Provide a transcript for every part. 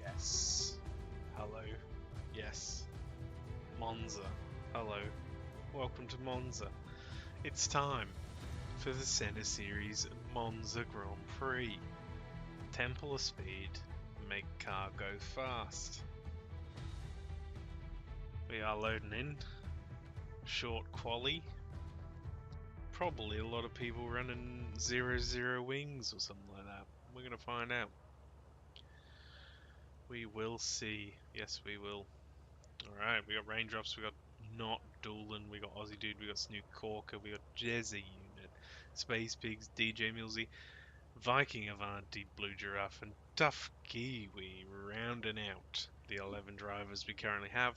Yes. Hello. Yes. Monza. Hello. Welcome to Monza. It's time for the Senna Series Monza Grand Prix. Temple of Speed. Make car go fast. We are loading in. Short quali. Probably a lot of people running 0-0 wings or something like that. We're going to find out. We will see. Yes, we will. Alright, we got Raindrops, we got Not Doolin, we got Aussie Dude, we got Snook Corker, we got Jezzy Unit, Space Pigs, DJ Millsy, Viking Avanti, Blue Giraffe, and Tough Kiwi rounding out the 11 drivers we currently have.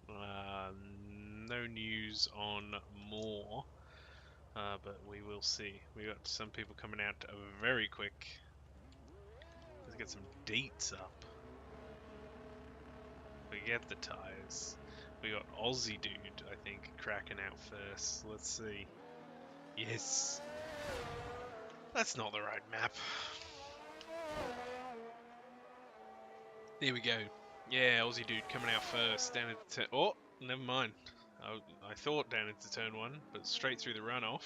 No news on more, but we will see. We got some people coming out very quick. Let's get some dates up. We get the tyres. We got Aussie Dude, I think, cracking out first. Let's see. Yes. That's not the right map. There we go. Yeah, Aussie Dude coming out first. Down into oh, never mind. I thought down into turn one, but straight through the runoff.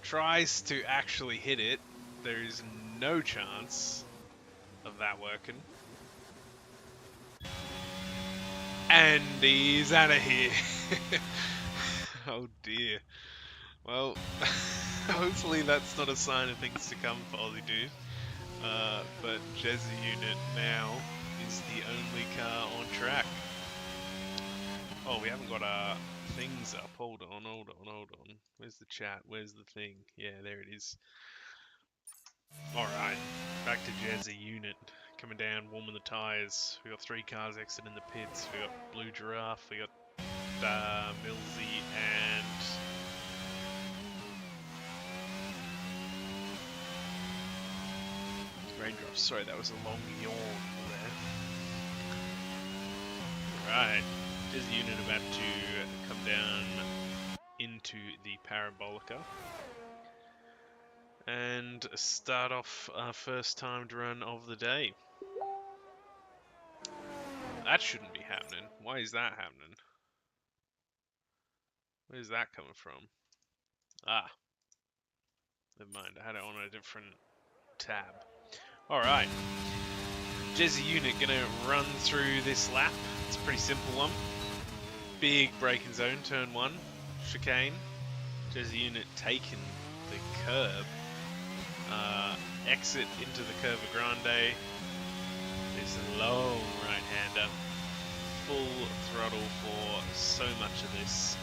Tries to actually hit it. There is no chance of that working. And he's out of here. Oh dear. Well, hopefully that's not a sign of things to come for Aussie Dude. But Jezzy Unit now is the only car on track. Oh, we haven't got our things up. Hold on. Where's the chat? Where's the thing? Yeah, there it is. Alright, back to Jezzy Unit. Coming down, warming the tyres. We got 3 cars exiting the pits. We got Blue Giraffe, we got Millsy and Raindrops. Sorry, that was a long yawn there. Right, Jezzy Unit about to come down into the Parabolica and start off our first timed run of the day. That shouldn't be happening. Why is that happening? Where's that coming from? Ah, never mind. I had it on a different tab. Alright. Jezzy Unit gonna run through this lap. It's a pretty simple one. Big braking zone, turn 1, chicane. Jezzy Unit taking the curb. Exit into the Curva Grande. This long right-hander. Full throttle for so much of this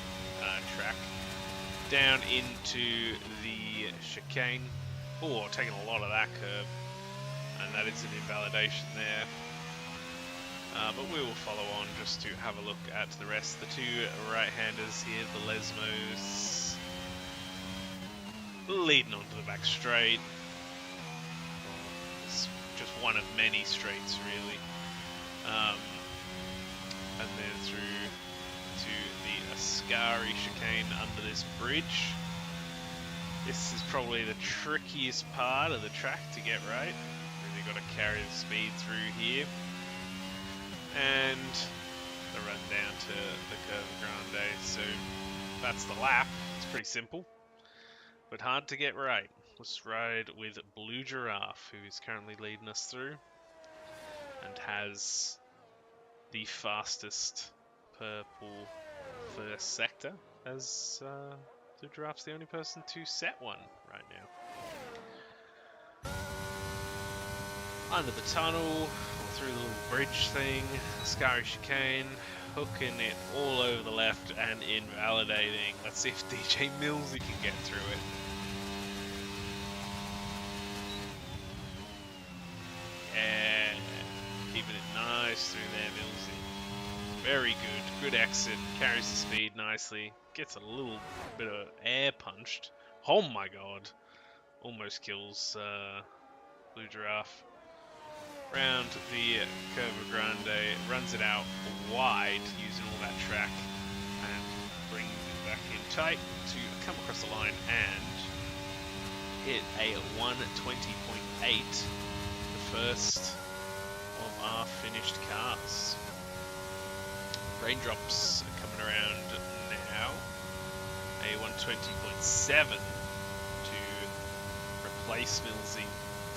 track. Down into the chicane. Oh, taking a lot of that curb. And that is an invalidation there. But we will follow on just to have a look at the rest. The 2 right-handers here, the Lesmos, leading onto the back straight. It's just one of many straights, really. And then through to the Ascari chicane under this bridge. This is probably the trickiest part of the track to get right. Really got to carry the speed through here. And the run down to the Curva Grande. So that's the lap. It's pretty simple, but hard to get right. Let's ride with Blue Giraffe, who is currently leading us through and has the fastest purple first sector, as Blue Giraffe's the only person to set one right now. Under the tunnel, through the little bridge thing, Ascari chicane, hooking it all over the left and invalidating. Let's see if DJ Millsy can get through it. Yeah, keeping it nice through there, Millsy. Very good, good exit, carries the speed nicely, gets a little bit of air punched. Oh my god, almost kills Blue Giraffe. Round the Curva Grande, runs it out wide using all that track and brings it back in tight to come across the line and hit a 120.8, the first half-finished cars. Raindrops are coming around now. A 120.7 to replace Millsy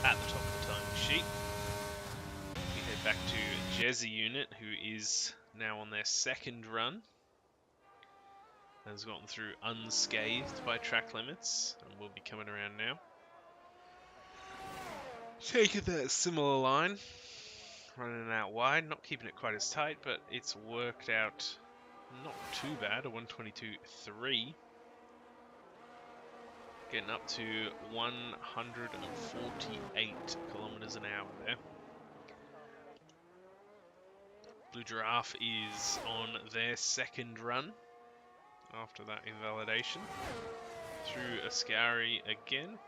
at the top of the timing sheet. We head back to Jezzy Unit, who is now on their second run. Has gotten through unscathed by track limits and will be coming around now. Taking that similar line, running it out wide, not keeping it quite as tight, but it's worked out not too bad, a 122.3. Getting up to 148 kilometers an hour there. Blue Giraffe is on their second run after that invalidation. Through Ascari again,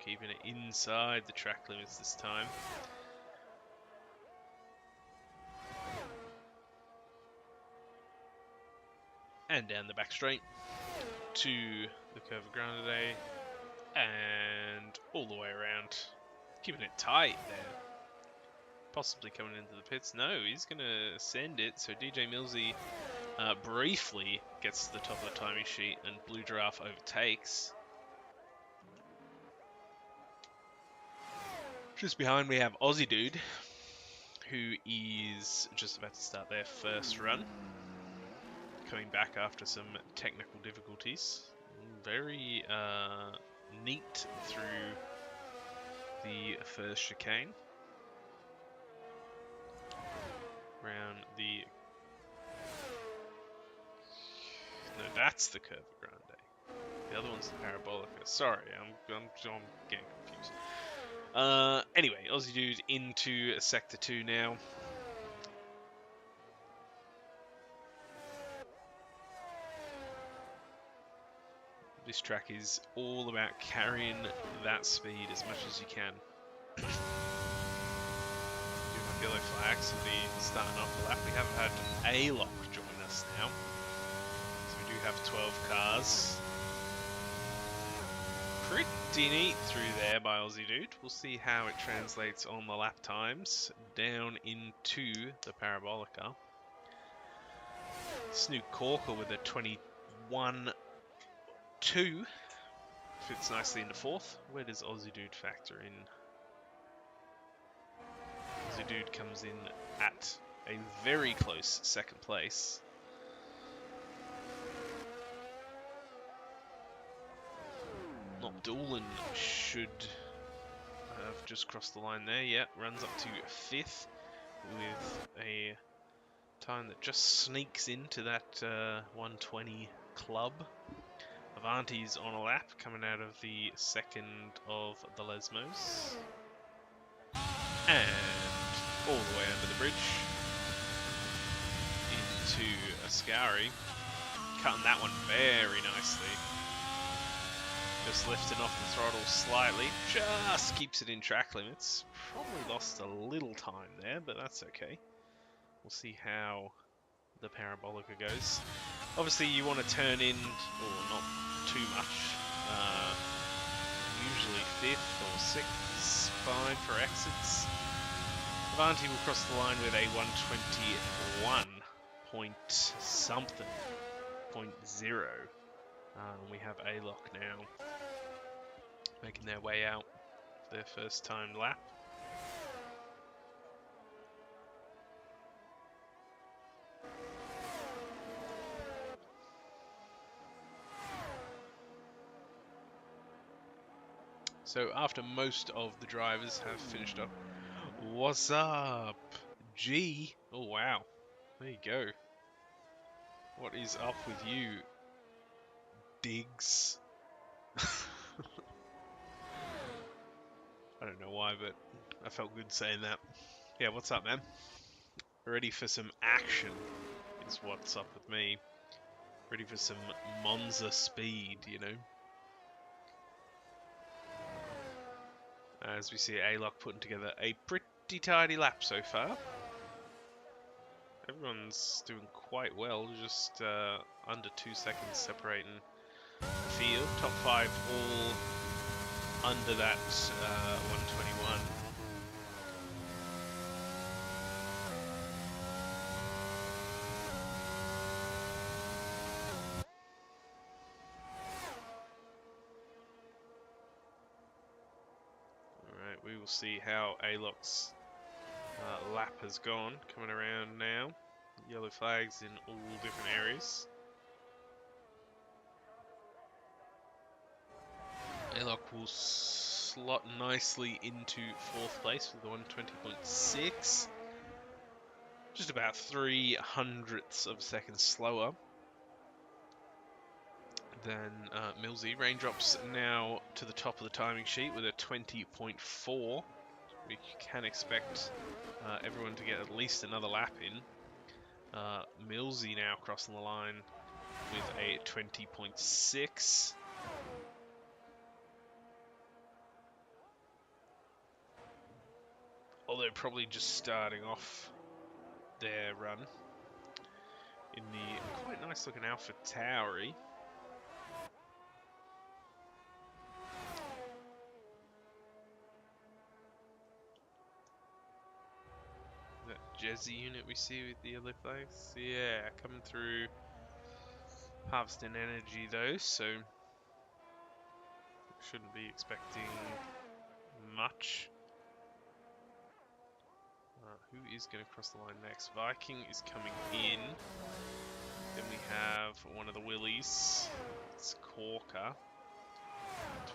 keeping it inside the track limits this time. And down the back straight to the Curva Grande and all the way around. Keeping it tight there. Possibly coming into the pits. No, he's going to send it. So DJ Millsy briefly gets to the top of the timing sheet and Blue Giraffe overtakes. Just behind we have Aussie Dude, who is just about to start their first run. Coming back after some technical difficulties. Very neat through the first chicane. Around the... No, that's the Curva Grande. The other one's the Parabolica. Sorry, I'm getting confused. Anyway, Aussie Dude into Sector 2 now. This track is all about carrying that speed as much as you can. Do my yellow flags will be starting off the lap. We haven't had A-Lock join us now. So we do have 12 cars. Pretty neat through there by Aussie Dude. We'll see how it translates on the lap times down into the Parabolica. Snoop Corker with a 21.2 fits nicely into fourth. Where does Aussie Dude factor in? Aussie Dude comes in at a very close second place. Not Doolin should have just crossed the line there. Yeah, runs up to fifth with a time that just sneaks into that 120 club. Avanti's on a lap coming out of the second of the Lesmos. And all the way under the bridge into Ascari. Cutting that one very nicely. Just lifting off the throttle slightly. Just keeps it in track limits. Probably lost a little time there, but that's okay. We'll see how the Parabolica goes. Obviously you want to turn in, or not too much, usually 5th or 6th is fine for exits. Avanti will cross the line with a 121 point something, 0.0. We have A-Lock now, making their way out for their first time lap. So after most of the drivers have finished up, what's up, G? Oh wow, there you go. What is up with you, Diggs? I don't know why, but I felt good saying that. Yeah, what's up, man? Ready for some action is what's up with me. Ready for some Monza speed, you know? As we see A-Lock putting together a pretty tidy lap so far. Everyone's doing quite well, just under 2 seconds separating the field. Top 5 all under that 121. we'll see how Alok's lap has gone. Coming around now. Yellow flags in all different areas. Alok will slot nicely into 4th place with the 120.6. Just about 3/100ths of a second slower than Millsy. Raindrops now to the top of the timing sheet with a 20.4. We can expect everyone to get at least another lap in. Millsy now crossing the line with a 20.6. Although probably just starting off their run in the quite nice looking Alpha Tauri. That Jezzy unit we see with the yellow flags. Yeah, coming through, harvesting energy though, so shouldn't be expecting much. Who is going to cross the line next? Viking is coming in. Then we have one of the Willies. It's Corker,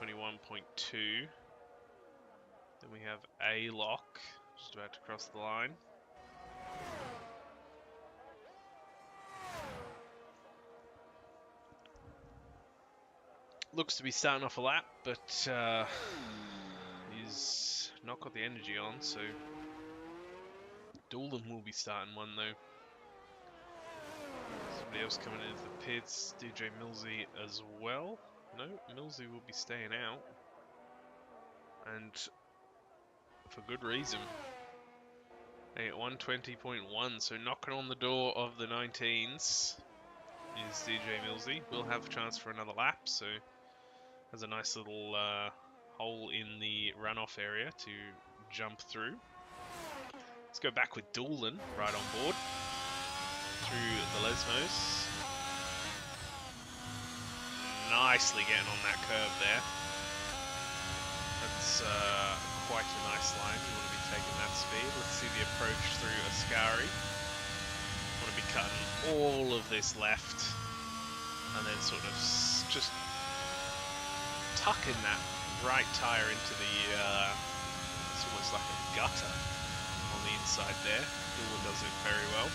21.2. Then we have Alok, just about to cross the line. Looks to be starting off a lap, but he's not got the energy on, so Doolin will be starting one though. Somebody else coming into the pits, DJ Millsy as well. No, Millsy will be staying out. And for good reason. At 120.1, so knocking on the door of the 19s is DJ Millsy. We'll have a chance for another lap, so has a nice little hole in the runoff area to jump through. Let's go back with Doolin right on board through the Lesmos. Nicely getting on that curve there. That's quite a nice line. You want to be taking that speed. Let's see the approach through Ascari. Want to be cutting all of this left and then sort of just tucking that right tyre into the, it's almost like a gutter on the inside there. Doolin does it very well.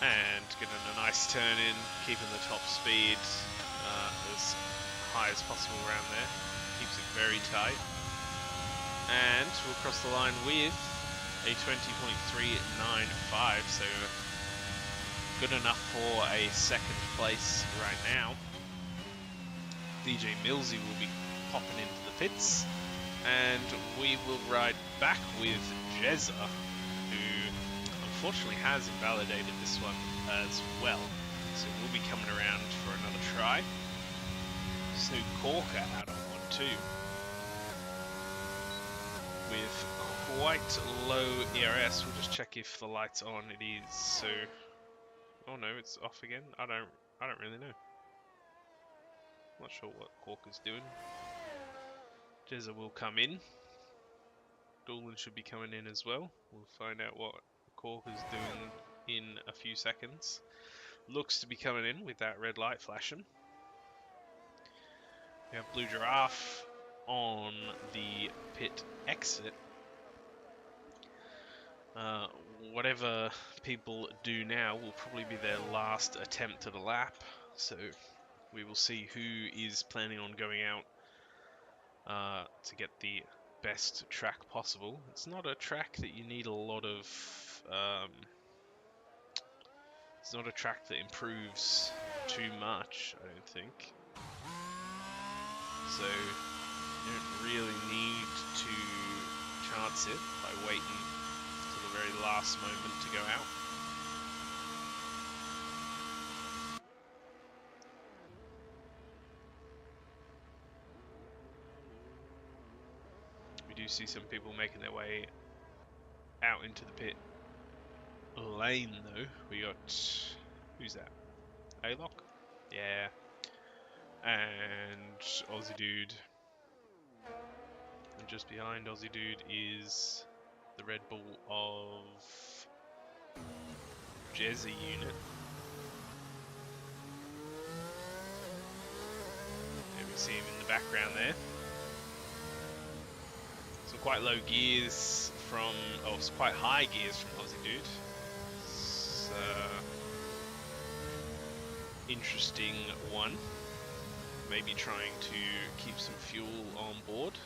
And getting a nice turn in, keeping the top speed as high as possible around there. Keeps it very tight. And we'll cross the line with a 20.395, so good enough for a second place right now. DJ Millsy will be popping into the pits, and we will ride back with Jezza, who unfortunately has invalidated this one as well, so we'll be coming around for another try. Snoop Corker out on 1-2 with quite low ERS. We'll just check if the light's on. It is. So, oh no, it's off again. I don't really know. Not sure what Corker's doing. Jezza will come in. Doolin should be coming in as well. We'll find out what Corker's doing in a few seconds. Looks to be coming in with that red light flashing. We have Blue Giraffe on the pit exit. Whatever people do now will probably be their last attempt at a lap, so we will see who is planning on going out to get the best track possible. It's not a track that you need a lot of. It's not a track that improves too much, I don't think. So you don't really need to chance it by waiting to the very last moment to go out. We do see some people making their way out into the pit lane though. We got, who's that? Alok? Yeah. And Aussie Dude. And just behind Aussie Dude is the Red Bull of Jezza unit. There we see him in the background there. Some quite low gears from, oh, it's quite high gears from Aussie Dude. It's interesting one. Maybe trying to keep some fuel on board.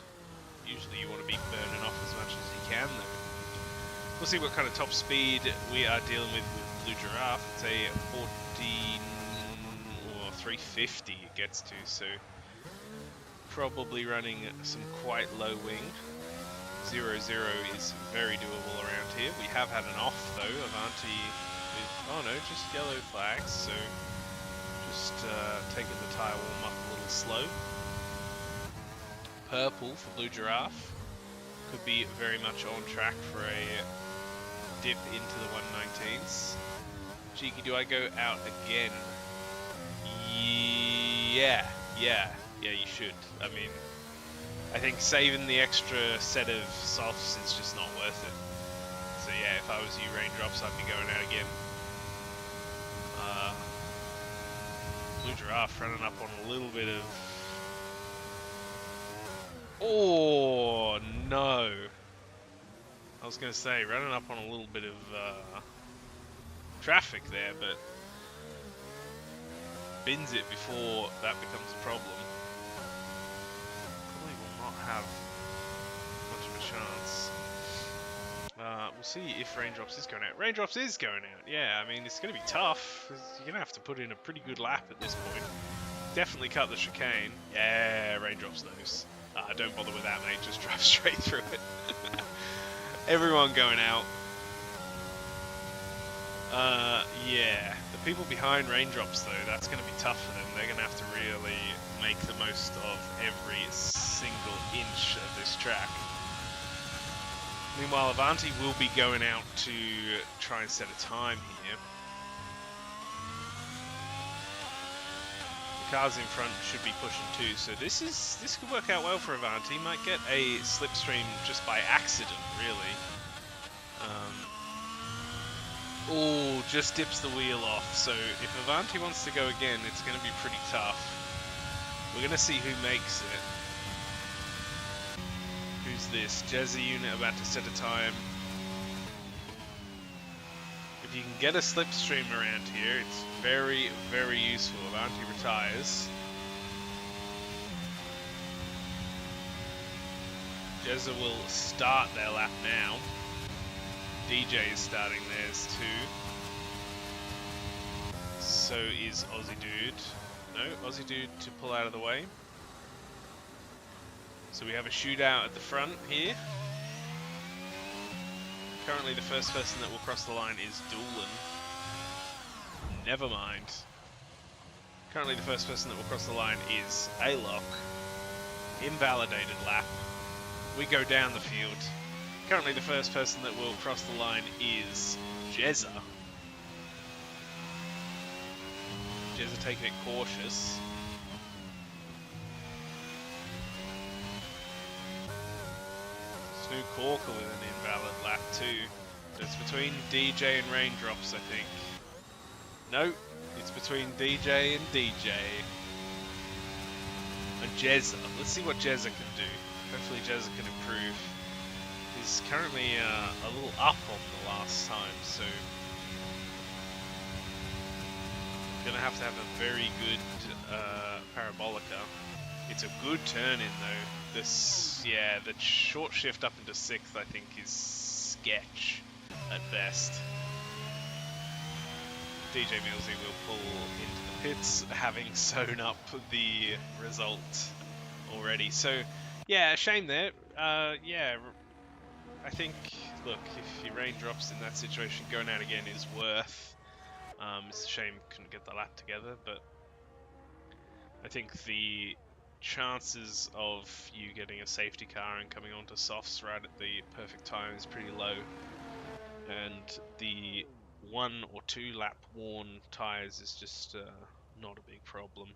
Usually you want to be burning off as much as you can. We'll see what kind of top speed we are dealing with Blue Giraffe. It's a 14 or 350 it gets to, so probably running some quite low wing. 0-0 is very doable around here. We have had an off though, Avanti with, oh no, just yellow flags, so just taking the tyre warm up a little slow. Purple for Blue Giraffe. Could be very much on track for a dip into the 119s. Cheeky, do I go out again? Yeah, you should. I mean, I think saving the extra set of softs is just not worth it. So yeah, if I was you, Raindrops, I'd be going out again. Blue Giraffe running up on a little bit of... Oh, no. I was going to say, running up on a little bit of traffic there, but bins it before that becomes a problem. Probably will not have much of a chance. We'll see if Raindrops is going out. Raindrops is going out, yeah. I mean, it's going to be tough. You're going to have to put in a pretty good lap at this point. Definitely cut the chicane. Yeah, Raindrops knows. Don't bother with that, mate. Just drive straight through it. Everyone going out. Yeah. The people behind Raindrops, though, that's going to be tough for them. They're going to have to really make the most of every single inch of this track. Meanwhile, Avanti will be going out to try and set a time here. The cars in front should be pushing too, so this could work out well for Avanti. Might get a slipstream just by accident, really. Oh, just dips the wheel off. So if Avanti wants to go again, it's going to be pretty tough. We're going to see who makes it. Who's this? Jezza unit about to set a time. If you can get a slipstream around here, it's very, very useful. Avanti retires. Jezza will start their lap now. DJ is starting theirs too. So is Aussie Dude. No, Aussie Dude to pull out of the way. So we have a shootout at the front here. Currently the first person that will cross the line is Doolan. Never mind. Currently the first person that will cross the line is Alok. Invalidated lap. We go down the field. Currently the first person that will cross the line is Jezza. Jezza taking it cautious. Snoop Corker with an invalid lap too. So it's between DJ and Raindrops, I think. No, it's between DJ and DJ. And Jezza. Let's see what Jezza can do. Hopefully Jezza can improve. He's currently a little up on the last time, so gonna have to have a very good parabolica. It's a good turn in though. This, yeah, the short shift up into 6th I think is sketch at best. DJ Millsy will pull into the pits, having sewn up the result already. So yeah, shame there. Yeah, I think, look, if your Raindrops in that situation, going out again is worth. It's a shame couldn't get the lap together, but I think the chances of you getting a safety car and coming onto softs right at the perfect time is pretty low. And the 1 or 2 lap worn tyres is just not a big problem.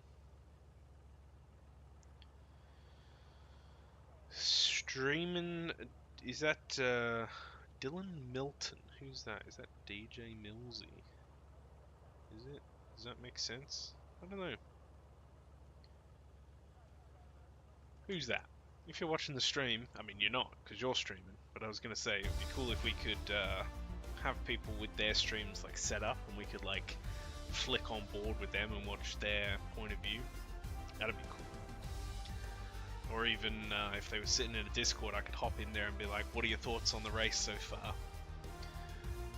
streaming. Is that Dylan Milton? Who's that? Is that DJ Millsy? Is it? Does that make sense? I don't know. Who's that? If you're watching the stream, I mean, you're not, because you're streaming, but I was going to say, it'd be cool if we could have people with their streams, like, set up, and we could, like, flick on board with them and watch their point of view. That'd be cool. Or even if they were sitting in a Discord, I could hop in there and be like, what are your thoughts on the race so far?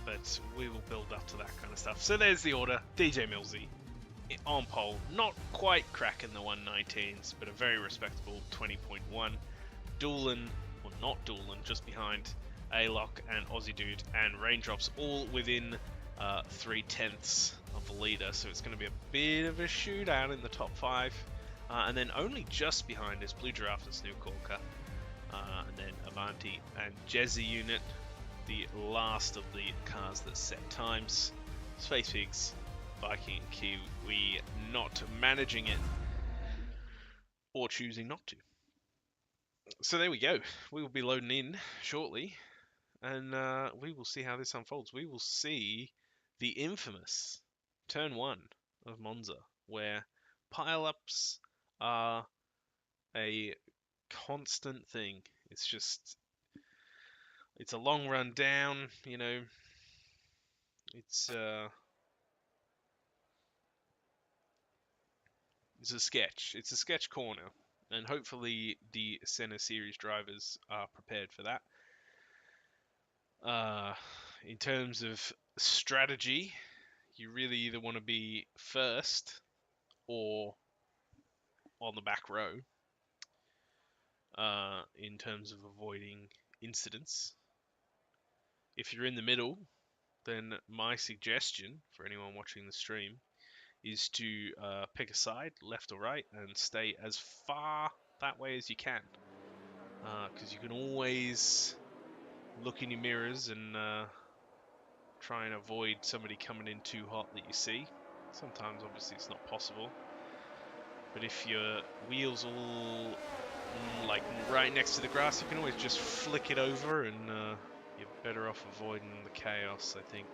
But we will build up to that kind of stuff. So there's the order. DJ Millsy on pole, not quite cracking the 119s, but a very respectable 20.1. Doolan, well not Doolan, just behind A-Lock and Aussie Dude and Raindrops, all within 3/10 of the leader, so it's going to be a bit of a shootout in the top 5. And then only just behind is Blue Giraffe and Snoop Corker, and then Avanti and Jezzy Unit, the last of the cars that set times. Space Pigs, Viking and Kiwi not managing it or choosing not to. So there we go. We will be loading in shortly, and we will see how this unfolds. We will see the infamous turn 1 of Monza, where pile-ups are a constant thing. It's a long run down, you know. It's a sketch. It's a sketch corner, and hopefully the Senna series drivers are prepared for that. In terms of strategy, you really either want to be first or on the back row, in terms of avoiding incidents. If you're in the middle, then my suggestion for anyone watching the stream is to pick a side, left or right, and stay as far that way as you can, because you can always look in your mirrors and try and avoid somebody coming in too hot that you see. Sometimes obviously it's not possible, but if your wheels all like right next to the grass, you can always just flick it over, and you're better off avoiding the chaos, I think.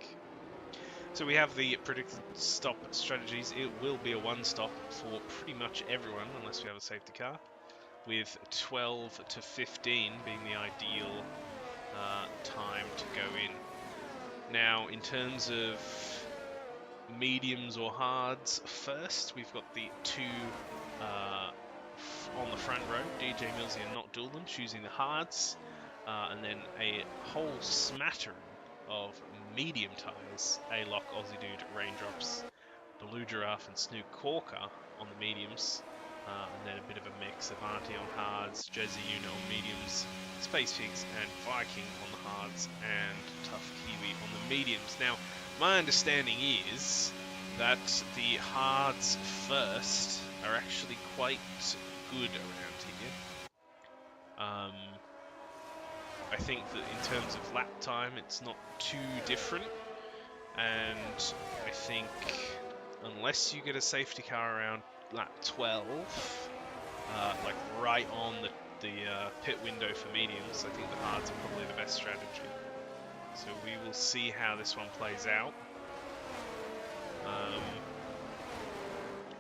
So we have the predicted stop strategies. It will be a one stop for pretty much everyone unless we have a safety car, with 12 to 15 being the ideal time to go in. Now, in terms of mediums or hards first, we've got the two on the front row, DJ Millsy and Not Doolan, choosing the hards, and then a whole smattering of medium tyres, A-Lock, Aussie Dude, Raindrops, Blue Giraffe and Snoop Corker on the mediums, and then a bit of a mix, Avanti on hards, Jezzy Uno on mediums, Space Pigs and Viking on the hards, and Tough Kiwi on the mediums. Now, my understanding is that the hards first are actually quite good around here. I think that in terms of lap time, it's not too different, and I think unless you get a safety car around lap 12, like right on the pit window for mediums, I think the hards are probably the best strategy. So we will see how this one plays out.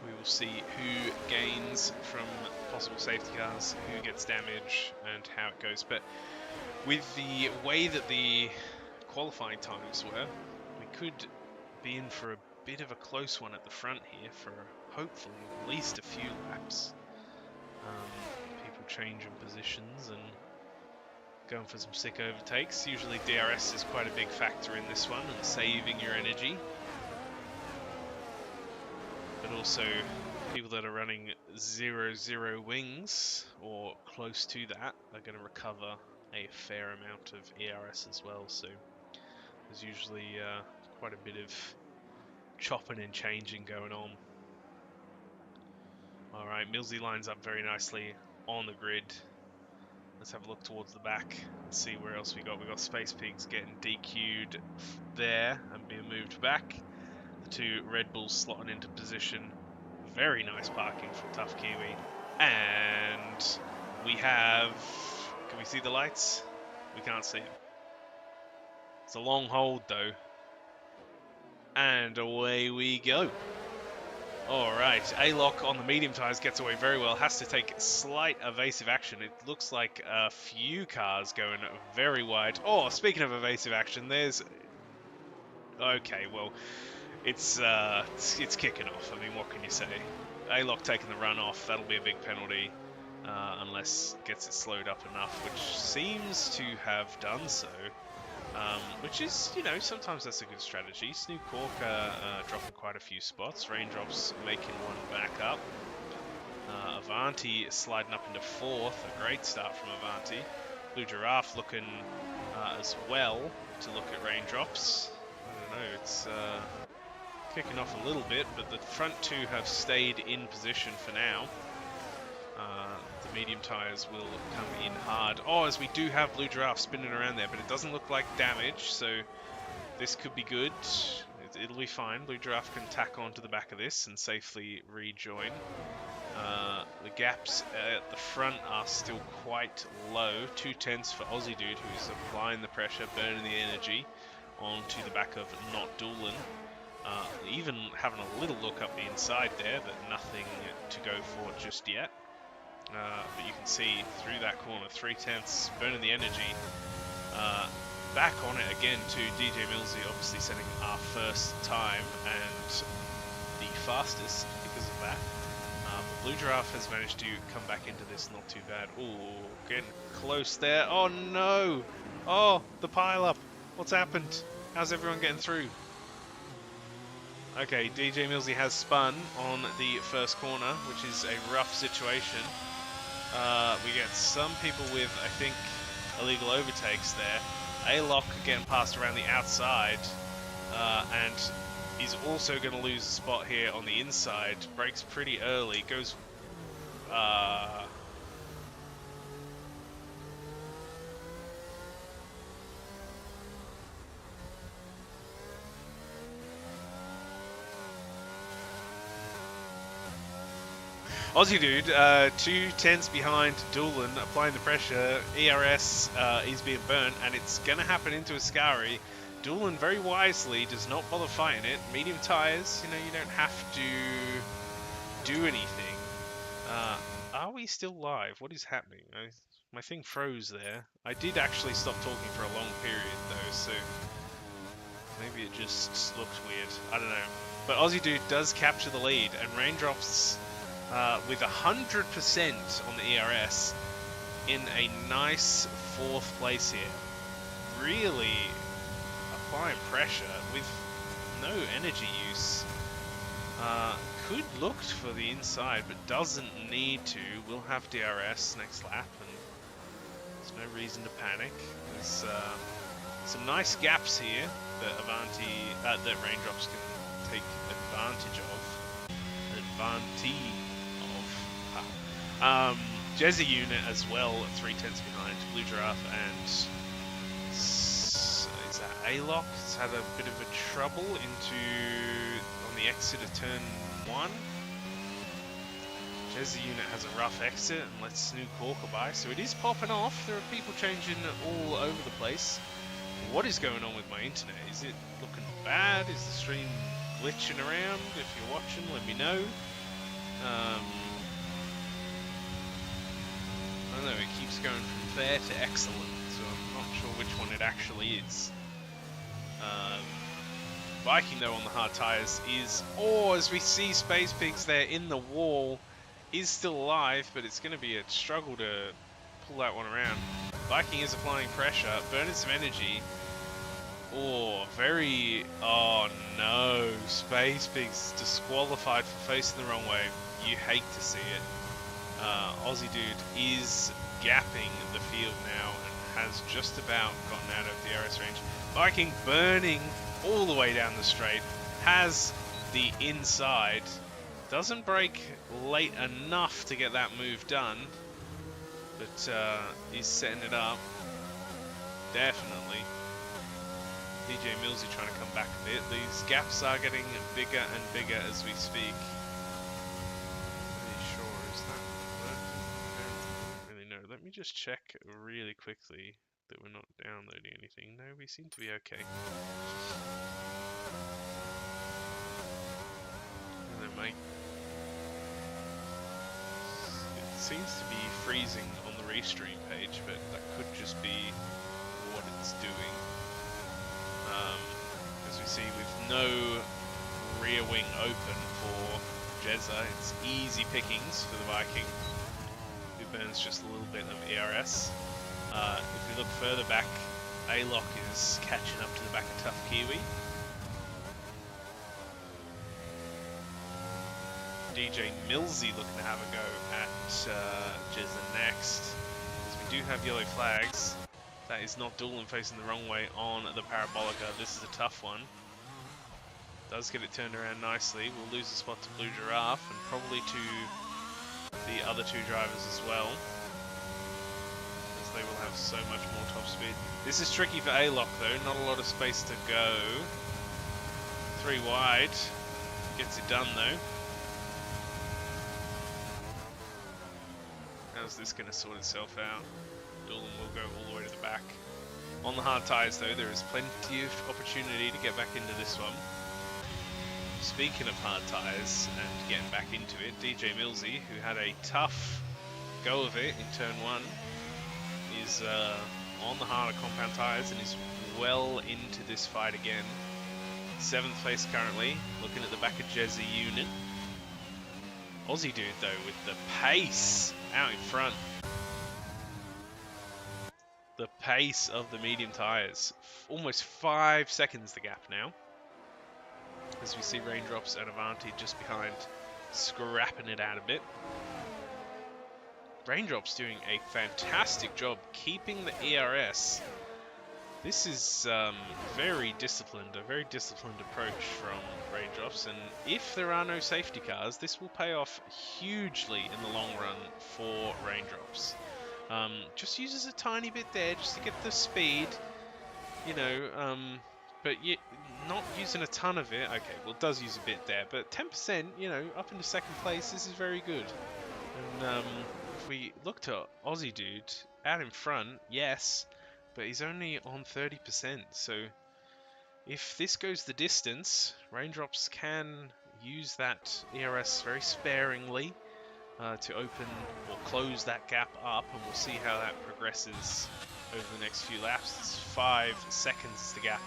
We will see who gains from possible safety cars, who gets damage, and how it goes. But with the way that the qualifying times were, we could be in for a bit of a close one at the front here for hopefully at least a few laps. People changing positions and going for some sick overtakes. Usually DRS is quite a big factor in this one and saving your energy. But also people that are running 0-0 wings or close to that are going to recover a fair amount of ERS as well. So there's usually quite a bit of chopping and changing going on. Alright, Millsy lines up very nicely on the grid. Let's have a look towards the back and see where else we got. We got Space Pigs getting DQ'd there and being moved back. The two Red Bulls slotting into position. Very nice parking from Tough Kiwi. And we have Can we see the lights? We can't see them. It's a long hold though. And away we go. Alright, A-Lock on the medium tyres gets away very well. Has to take slight evasive action. It looks like a few cars going very wide. Oh, speaking of evasive action, there's... Okay, well, it's kicking off. I mean, what can you say? A-Lock taking the run off, that'll be a big penalty. Unless it gets it slowed up enough, which seems to have done so. Which is, you know, sometimes that's a good strategy. Snoop Corker dropping quite a few spots. Raindrops making one back up. Avanti sliding up into 4th. A great start from Avanti. Blue Giraffe looking as well to look at Raindrops. I don't know, it's kicking off a little bit, but the front two have stayed in position for now. The medium tyres will come in hard. Oh, as we do have Blue Giraffe spinning around there, but it doesn't look like damage, so this could be good. It'll be fine. Blue Giraffe can tack onto the back of this and safely rejoin. The gaps at the front are still quite low. 2/10 for Aussie Dude, who's applying the pressure, burning the energy onto the back of Not Doolin. Even having a little look up the inside there, but nothing to go for just yet. But you can see through that corner, 3/10, burning the energy. Back on it again to DJ Millsy, obviously setting our first time and the fastest because of that. But Blue Giraffe has managed to come back into this not too bad. Oh, getting close there. Oh no! Oh, the pile up. What's happened? How's everyone getting through? Okay, DJ Millsy has spun on the first corner, which is a rough situation. We get some people with, I think, illegal overtakes there. A-Lock getting passed around the outside, and he's also going to lose a spot here on the inside. Brakes pretty early, goes... Aussie Dude, 2/10 behind Doolin, applying the pressure. ERS is being burnt, and it's going to happen into Ascari. Doolin very wisely does not bother fighting it. Medium tyres, you know, you don't have to do anything. Are we still live? What is happening? My thing froze there. I did actually stop talking for a long period, though, so maybe it just looked weird. I don't know. But Aussie Dude does capture the lead, and Raindrops... with 100% on the ERS in a nice 4th place here. Really applying pressure with no energy use. Could look for the inside, but doesn't need to. We'll have DRS next lap, and there's no reason to panic. There's some nice gaps here that that Raindrops can take advantage of. Jezzy unit as well, 3/10 behind Blue Giraffe, and is that A-Lock? It's had a bit of a trouble on the exit of turn 1. Jezzy unit has a rough exit and lets Snoop Corker by, so it is popping off. There are people changing all over the place. What is going on with my internet? Is it looking bad? Is the stream glitching around? If you're watching, let me know. I don't know, it keeps going from fair to excellent, so I'm not sure which one it actually is. Viking, though, on the hard tyres is... Oh, as we see Space Pigs there in the wall, is still alive, but it's going to be a struggle to pull that one around. Viking is applying pressure, burning some energy. Oh, very... Oh, no. Space Pigs disqualified for facing the wrong way. You hate to see it. Aussie Dude is gapping the field now and has just about gotten out of the DRS range. Viking burning all the way down the straight, has the inside, doesn't brake late enough to get that move done, but he's setting it up, definitely. DJ Millsy trying to come back a bit. These gaps are getting bigger and bigger as we speak. Let me just check really quickly that we're not downloading anything. No, we seem to be okay. I don't know, mate. It seems to be freezing on the restream page, but that could just be what it's doing. As we see, with no rear wing open for Jezza, it's easy pickings for the Viking, who burns just a little bit of ERS. If we look further back, A-Lock is catching up to the back of Tough Kiwi. DJ Millsy looking to have a go at Jezza next. As we do have yellow flags. That is not Doolin facing the wrong way on the Parabolica. This is a tough one. Does get it turned around nicely. We'll lose a spot to Blue Giraffe and probably to the other two drivers as well, as they will have so much more top speed. This is tricky for A-Lock though. Not a lot of space to go. 3 wide. Gets it done though. How's this going to sort itself out? Doolin will go all the way to the back. On the hard tyres though, there is plenty of opportunity to get back into this one. Speaking of hard tyres and getting back into it, DJ Millsy, who had a tough go of it in turn 1, is on the harder compound tyres and is well into this fight again. 7th place currently, looking at the back of Jezza unit. Aussie dude though with the pace out in front. The pace of the medium tyres. Almost 5 seconds the gap now. As we see Raindrops and Avanti just behind, scrapping it out a bit. Raindrops doing a fantastic job keeping the ERS. This is very disciplined, a very disciplined approach from Raindrops, and if there are no safety cars, this will pay off hugely in the long run for Raindrops. Just uses a tiny bit there just to get the speed, you know, but not using a ton of it. Okay, well, it does use a bit there, but 10%, you know, up into 2nd place, this is very good. And if we look to Aussie dude, out in front, yes, but he's only on 30%, so if this goes the distance, Raindrops can use that ERS very sparingly to open or close that gap up, and we'll see how that progresses over the next few laps. It's 5 seconds to gap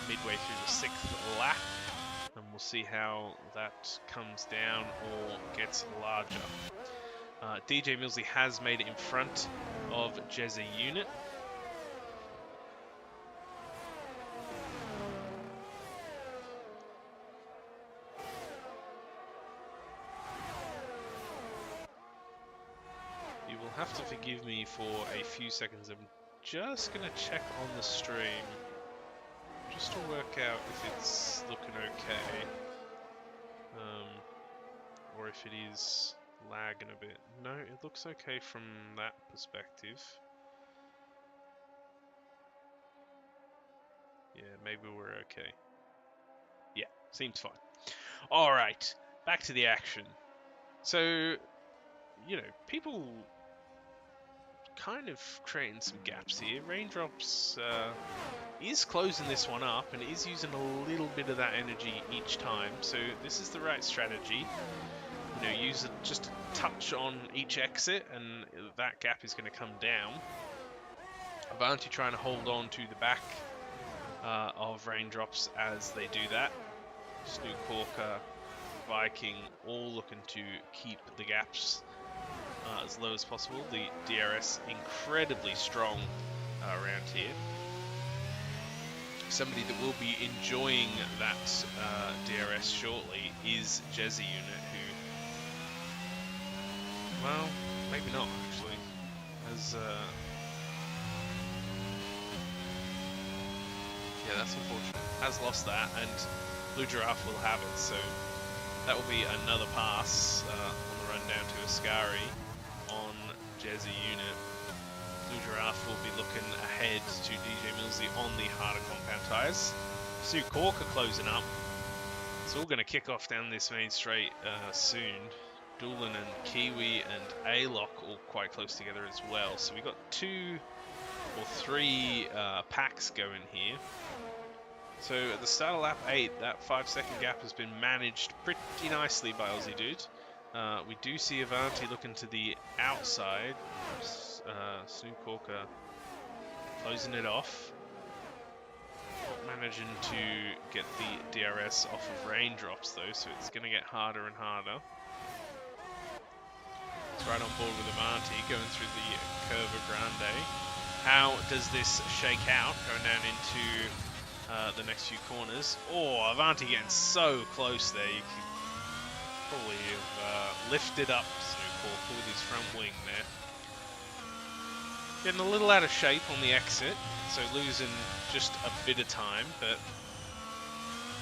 midway through the 6th lap, and we'll see how that comes down or gets larger. DJ Millsy has made it in front of Jezza unit. You will have to forgive me for a few seconds. I'm just going to check on the stream just to work out if it's looking okay, or if it is lagging a bit. No, it looks okay from that perspective. Yeah, maybe we're okay. Yeah, seems fine. Alright, back to the action. So, you know, people kind of creating some gaps here. Raindrops is closing this one up and is using a little bit of that energy each time, so this is the right strategy. You know, use it just a touch on each exit and that gap is going to come down. Avanti trying to hold on to the back of Raindrops as they do that. Snoot Corker, Viking, all looking to keep the gaps as low as possible. The DRS incredibly strong around here. Somebody that will be enjoying that DRS shortly is Jezza unit, who, well, maybe not actually, as yeah, that's unfortunate. Has lost that, and Blue Giraffe will have it, so that will be another pass on the run down to Ascari on Jezza unit. Blue Giraffe will be looking ahead to DJ Millsy on the harder compound tyres. Sue Corker closing up. It's all going to kick off down this main straight soon. Doolan and Kiwi and A-Lock all quite close together as well. So we got 2 or 3 packs going here. So at the start of lap 8, that 5-second gap has been managed pretty nicely by Aussie Dude. We do see Avanti looking to the outside. Snoop Corker closing it off. Not managing to get the DRS off of raindrops though, so it's going to get harder and harder. It's right on board with Avanti going through the Curva Grande. How does this shake out going down into the next few corners? Oh, Avanti getting so close there. You could probably have lifted up Snoop Corker with his front wing there. Getting a little out of shape on the exit, so losing just a bit of time, but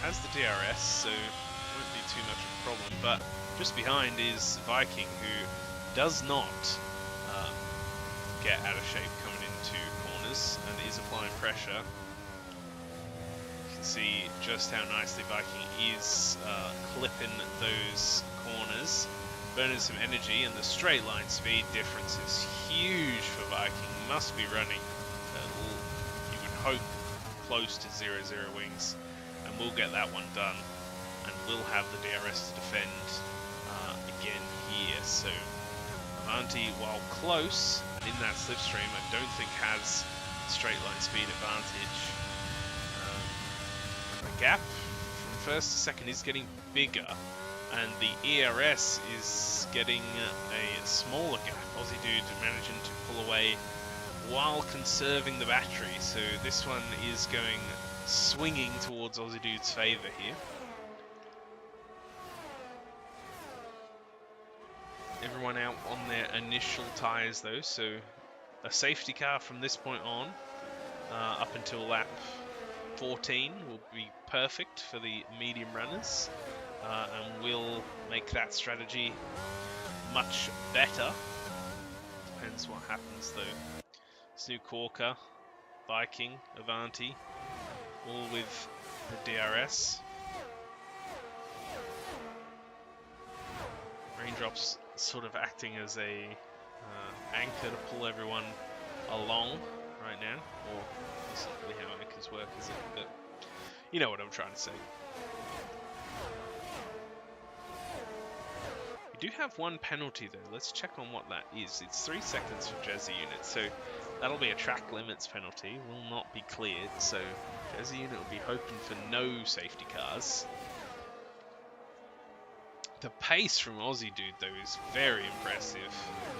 has the DRS, so it won't be too much of a problem. But just behind is Viking, who does not get out of shape coming into corners and is applying pressure. You can see just how nicely Viking is clipping those corners, burning some energy, and the straight line speed difference is huge for Viking. Must be running, you would hope, close to 0-0 wings, and we'll get that one done, and we'll have the DRS to defend again here. So Avanti, while close and in that slipstream, I don't think has straight line speed advantage. The gap from first to second is getting bigger, and the ERS is getting a smaller gap. Aussie Dude managing to pull away while conserving the battery, so this one is going swinging towards Aussie Dude's favour here. Everyone out on their initial tyres though, so a safety car from this point on up until lap 14 will be perfect for the medium runners, and will make that strategy much better. Depends what happens though. Snoop Corker, Viking, Avanti, all with the DRS. Raindrops sort of acting as a anchor to pull everyone along right now. Or that's not really how anchors work, is it? But you know what I'm trying to say. We do have one penalty though. Let's check on what that is. It's 3 seconds for Jazzy Unit, so that'll be a track limits penalty. Will not be cleared, so Jazzy Unit will be hoping for no safety cars. The pace from Aussie Dude though is very impressive.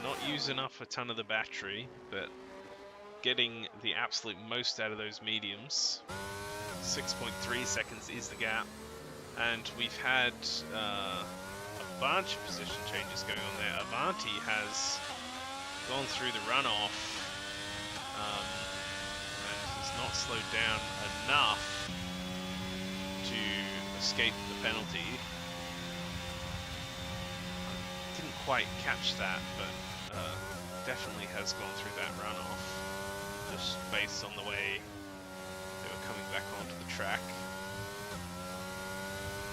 Not using up a ton of the battery, but getting the absolute most out of those mediums. 6.3 seconds is the gap, and we've had a bunch of position changes going on there. Avanti has gone through the runoff and has not slowed down enough to escape the penalty. Didn't quite catch that, but definitely has gone through that runoff just based on the way they were coming back onto the track,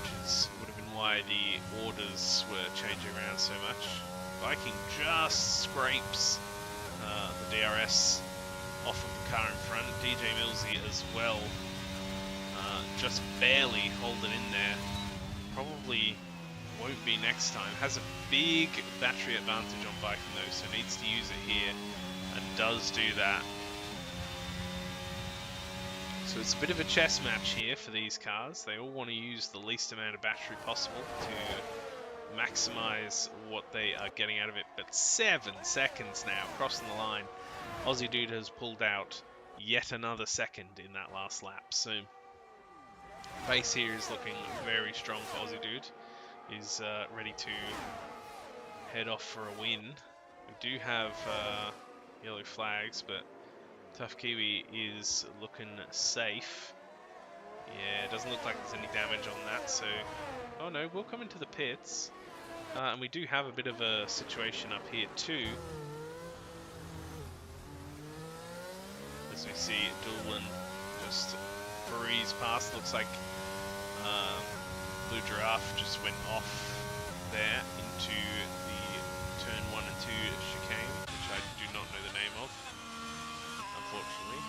which would have been why the orders were changing around so much. Viking just scrapes the DRS off of the car in front. DJ Millsy as well, just barely holding in there. Probably won't be next time. Has a big battery advantage on Viking though, so needs to use it here, and does do that. So it's a bit of a chess match here for these cars. They all want to use the least amount of battery possible to maximize what they are getting out of it. But 7 seconds now, crossing the line. Aussie Dude has pulled out yet another second in that last lap. So pace here is looking very strong for Aussie Dude. He's ready to head off for a win. We do have yellow flags, but Tough Kiwi is looking safe. Yeah, it doesn't look like there's any damage on that, so... Oh no, we'll come into the pits. And we do have a bit of a situation up here too. As we see Doolan just breeze past. Looks like Blue Giraffe just went off there into the turn 1 and 2 chicane, which I do not know the name of, unfortunately.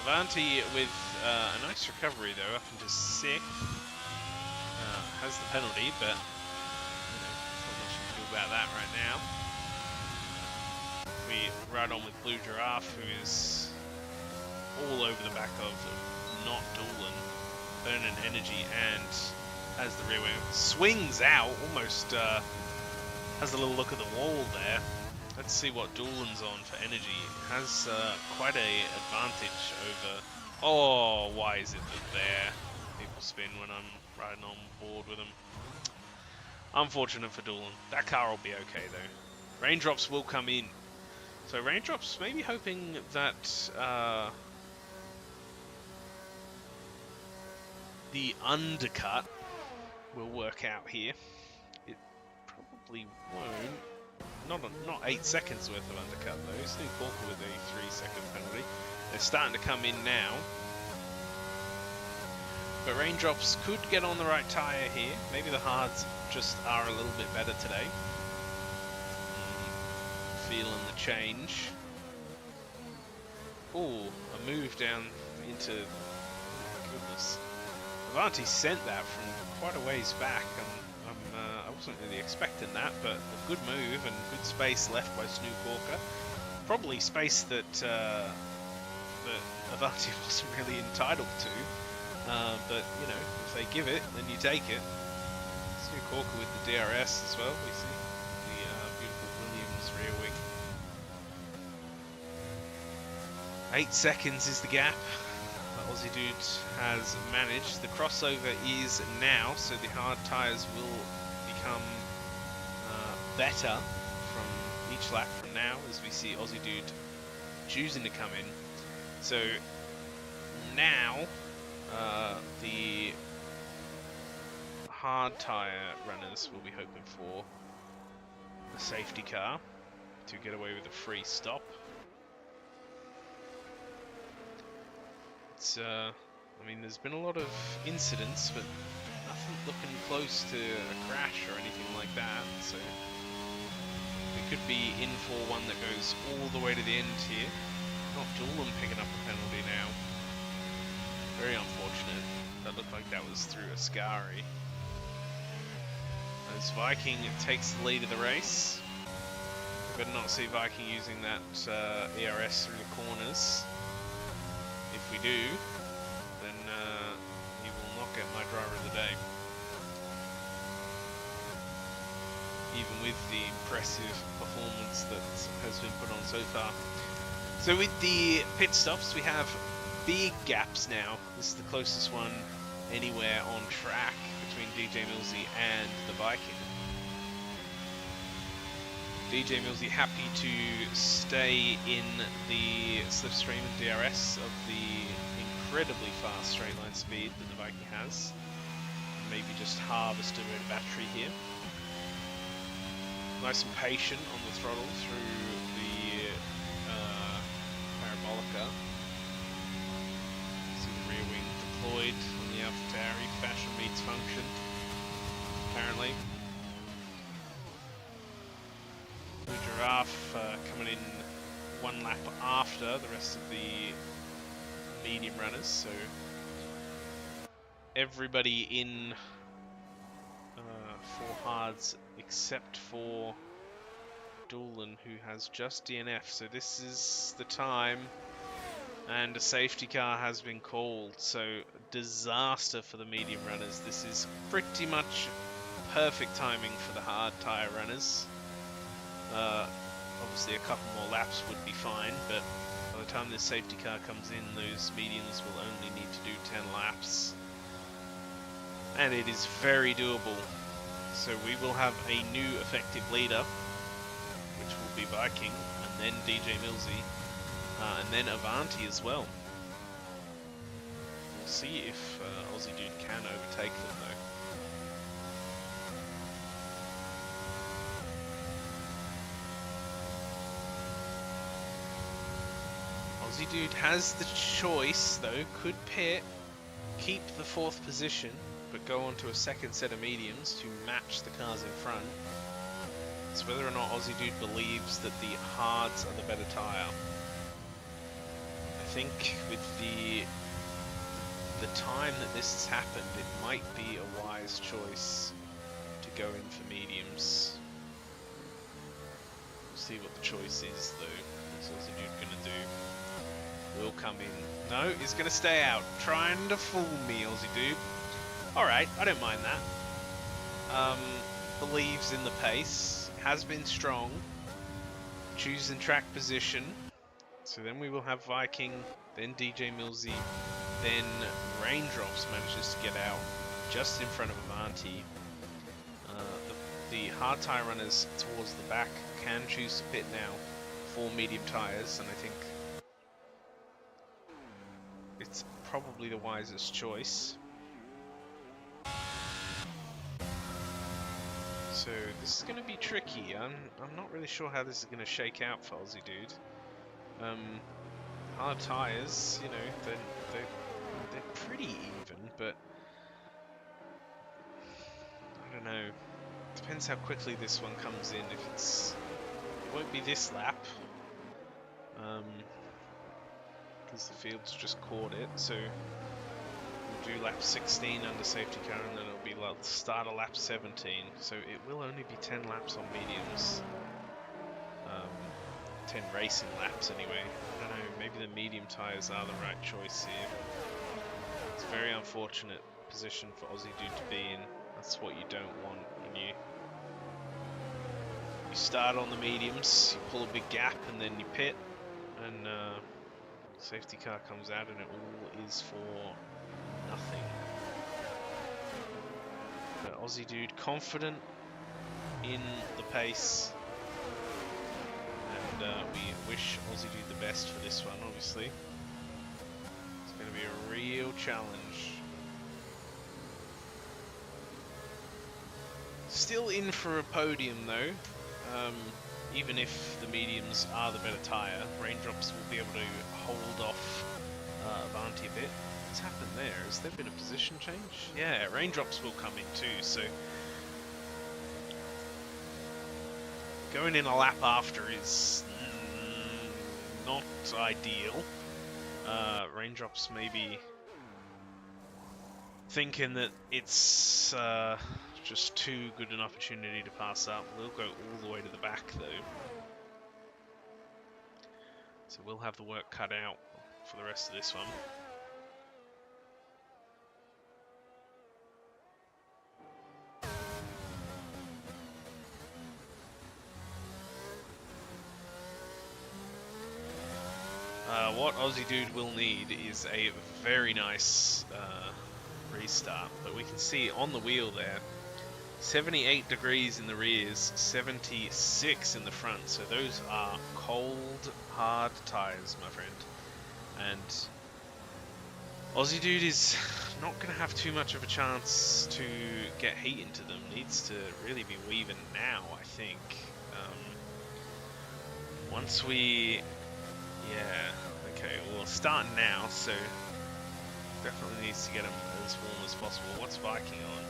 Avanti with a nice recovery though, up into 6th. Has the penalty, but you know, not much to do about that right now. We ride on with Blue Giraffe, who is all over the back of not Doolan, burning energy, and has the rear wing, swings out, almost has a little look at the wall there. Let's see what Doolan's on for energy. Has quite a advantage over. Oh, why is it that there people spin when I'm riding on board with them? Unfortunate for Doolan. That car will be okay though. Raindrops will come in. So Raindrops maybe hoping that the undercut will work out here. It probably won't. Not 8 seconds worth of undercut though. Snoop Walker with a 3-second penalty. They're starting to come in now. But Raindrops could get on the right tyre here. Maybe the hards just are a little bit better today. Feeling the change. Oh, a move down into. Oh my goodness. Avanti sent that from quite a ways back, and I wasn't really expecting that, but a good move and good space left by Snoop Walker. Probably space that Avanti wasn't really entitled to. But, you know, if they give it, then you take it. Snoop Walker with the DRS as well, we see. The beautiful Williams rear wing. 8 seconds is the gap. But Aussie Dude has managed. The crossover is now, so the hard tyres will become better from each lap from now, as we see Aussie Dude choosing to come in. So now the hard tyre runners will be hoping for a safety car to get away with a free stop. It's, I mean, there's been a lot of incidents, but nothing looking close to a crash or anything like that, so we could be in for one that goes all the way to the end here. Not Doolan picking up a penalty now. Very unfortunate. That looked like that was through Ascari. As Viking takes the lead of the race. We better not see Viking using that ERS through the corners. If we do, then he will not get my driver of the day. Even with the impressive performance that has been put on so far. So with the pit stops, we have big gaps now. This is the closest one anywhere on track between DJ Millsy and the Viking. DJ Millsy happy to stay in the slipstream and DRS of the incredibly fast straight line speed that the Viking has. Maybe just harvest a bit of battery here. Nice and patient on the throttle through the Parabolica. See the rear wing deployed on the AlphaTauri. Fashion meets function, apparently. Blue Giraffe coming in one lap after the rest of the medium runners, so everybody in for hards except for Doolan, who has just DNF. So this is the time, and a safety car has been called, so disaster for the medium runners. This is pretty much perfect timing for the hard tyre runners. Obviously a couple more laps would be fine, but by the time this safety car comes in, those mediums will only need to do 10 laps. And it is very doable. So we will have a new effective leader, which will be Viking, and then DJ Millsy, and then Avanti as well. We'll see if Aussie Dude can overtake them though. Aussie Dude has the choice though, could pit, keep the 4th position, but go on to a second set of mediums to match the cars in front. It's whether or not Aussie Dude believes that the hards are the better tyre. I think with the time that this has happened, it might be a wise choice to go in for mediums. We'll see what the choice is though. What's Aussie Dude gonna do? Will come in. No, he's gonna stay out. Trying to fool me, Aussie Dude. Alright, I don't mind that. Believes in the pace. Has been strong. Choosing track position. So then we will have Viking, then DJ Millsy, then Raindrops manages to get out just in front of Avanti. The hard tyre runners towards the back can choose to pit now for medium tyres, and I think it's probably the wisest choice. So this is going to be tricky. I'm not really sure how this is going to shake out for Aussie Dude. Hard tyres, you know, they're pretty even, but I don't know. Depends how quickly this one comes in. If it won't be this lap, because the field's just caught it. So we'll do lap 16 under safety car, and then it'll be like start of lap 17. So it will only be 10 laps on mediums. 10 racing laps anyway. I don't know, maybe the medium tyres are the right choice here. It's a very unfortunate position for Aussie Dude to be in. That's what you don't want when you start on the mediums. You pull a big gap and then you pit, and safety car comes out and it all is for nothing. But Aussie Dude confident in the pace. We wish Aussie Dude the best for this one, obviously. It's going to be a real challenge. Still in for a podium though, even if the mediums are the better tyre. Raindrops will be able to hold off Avanti a bit. What's happened there? Has there been a position change? Yeah, Raindrops will come in too, so going in a lap after is not ideal. Raindrops maybe thinking that it's just too good an opportunity to pass up. We'll go all the way to the back though. So we'll have the work cut out for the rest of this one. What Aussie Dude will need is a very nice restart, but we can see on the wheel there, 78 degrees in the rears, 76 in the front, so those are cold, hard tyres, my friend. And Aussie Dude is not going to have too much of a chance to get heat into them. Needs to really be weaving now, I think. Once we... yeah, okay, well, starting now, so definitely needs to get them as warm as possible. What's Viking on?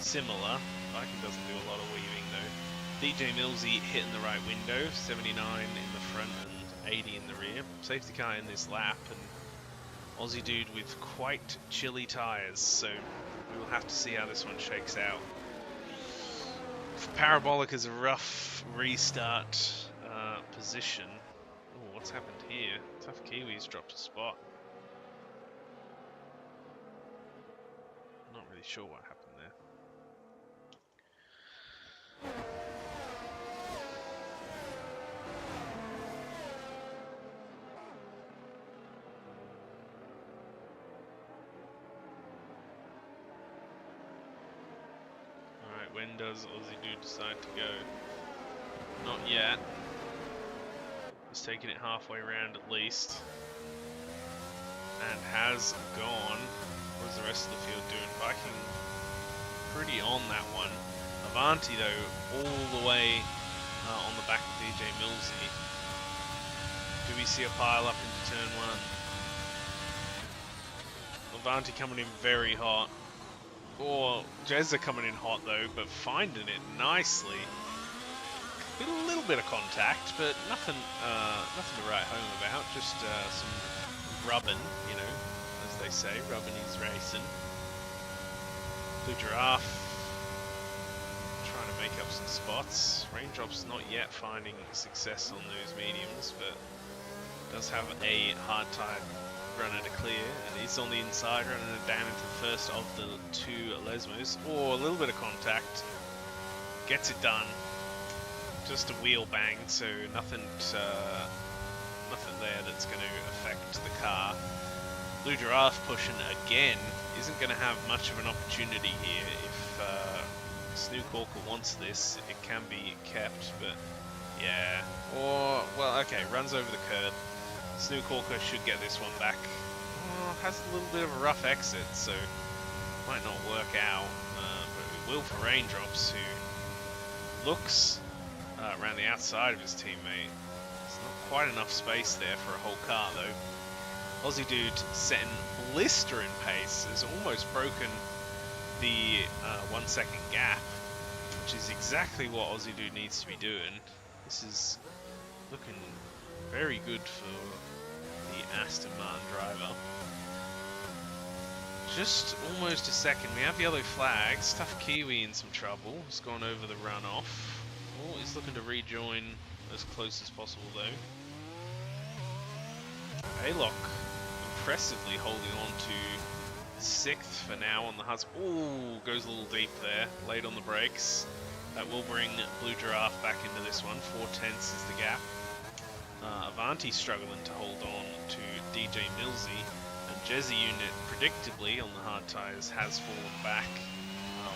Similar. Viking doesn't do a lot of weaving though. DJ Millsy hitting the right window, 79 in the front and 80 in the rear. Safety car in this lap, and Aussie Dude with quite chilly tyres, so we will have to see how this one shakes out. Parabolic is a rough restart position. Oh, what's happened here? Tough Kiwis dropped a spot. Not really sure what happened there. Alright, when does Aussie Dude decide to go? Not yet. He's taking it halfway around at least. And has gone. What is the rest of the field doing? Viking pretty on that one. Avanti though, all the way on the back of DJ Millsy. Do we see a pile up into turn one? Avanti coming in very hot. Or Jezza coming in hot though, but finding it nicely. A little bit of contact, but nothing to write home about. Just some rubbing, you know, as they say. Rubbing is racing. Blue Giraffe trying to make up some spots. Raindrop's not yet finding success on those mediums, but does have a hard time running to clear, and he's on the inside running it down into the first of the two Lesmos. Or a little bit of contact, gets it done. Just a wheel bang, so nothing there that's going to affect the car. Blue Giraffe pushing again isn't going to have much of an opportunity here. If Snook Hawker wants this, it can be kept, but yeah. Or, well, okay, runs over the curb. Snook Hawker should get this one back. Oh, has a little bit of a rough exit, so might not work out, but it will for Raindrops, who looks around the outside of his teammate. There's not quite enough space there for a whole car, though. Aussie Dude setting blistering pace, has almost broken the 1 second gap, which is exactly what Aussie Dude needs to be doing. This is looking very good for the Aston Martin driver. Just almost a second. We have yellow flags. Tough Kiwi in some trouble. He's gone over the runoff. Oh, he's looking to rejoin as close as possible though. Aylock impressively holding on to 6th for now on the husband. Oh, goes a little deep there. Late on the brakes. That will bring Blue Giraffe back into this one. 4/10 is the gap. Avanti struggling to hold on to DJ Millsy, and Jezzy Unit predictably on the hard tyres has fallen back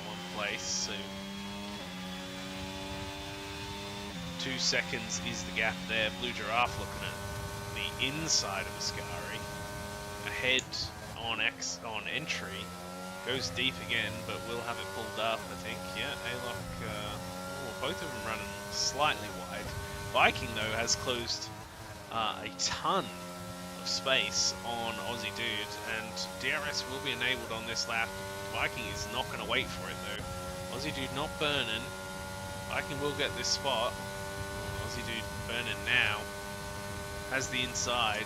1 place, so 2 seconds is the gap there. Blue Giraffe looking at the inside of Ascari, ahead on entry, goes deep again, but we'll have it pulled up, I think. Yeah, Aylock, both of them running slightly wide. Viking though has closed a ton of space on Aussie Dude, and DRS will be enabled on this lap. Viking is not going to wait for it though. Aussie Dude not burning. Viking will get this spot. Aussie Dude burning now. Has the inside.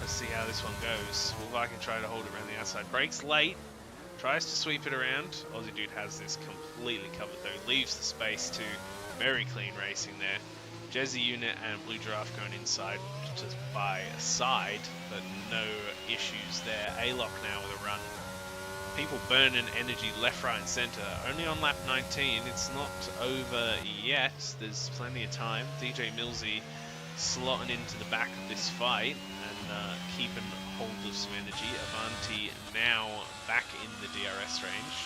Let's see how this one goes. Will Viking try to hold it around the outside? Brakes late. Tries to sweep it around. Aussie Dude has this completely covered though. Leaves the space to very clean racing there. Jezzy Unit and Blue Giraffe going inside just by a side, but no issues there. Aylock now with a run. People burning energy left, right and centre. Only on lap 19. It's not over yet. There's plenty of time. DJ Millsy slotting into the back of this fight and keeping hold of some energy. Avanti now back in the DRS range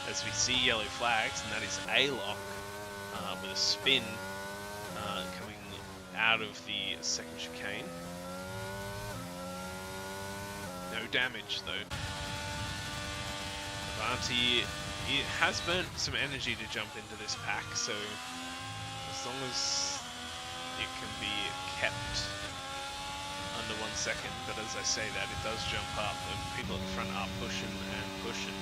as we see yellow flags, and that is Aylock with a spin coming out of the second chicane. No damage though. Avanti has burnt some energy to jump into this pack, so as long as it can be kept under 1 second, but as I say that, it does jump up. The people at the front are pushing and pushing.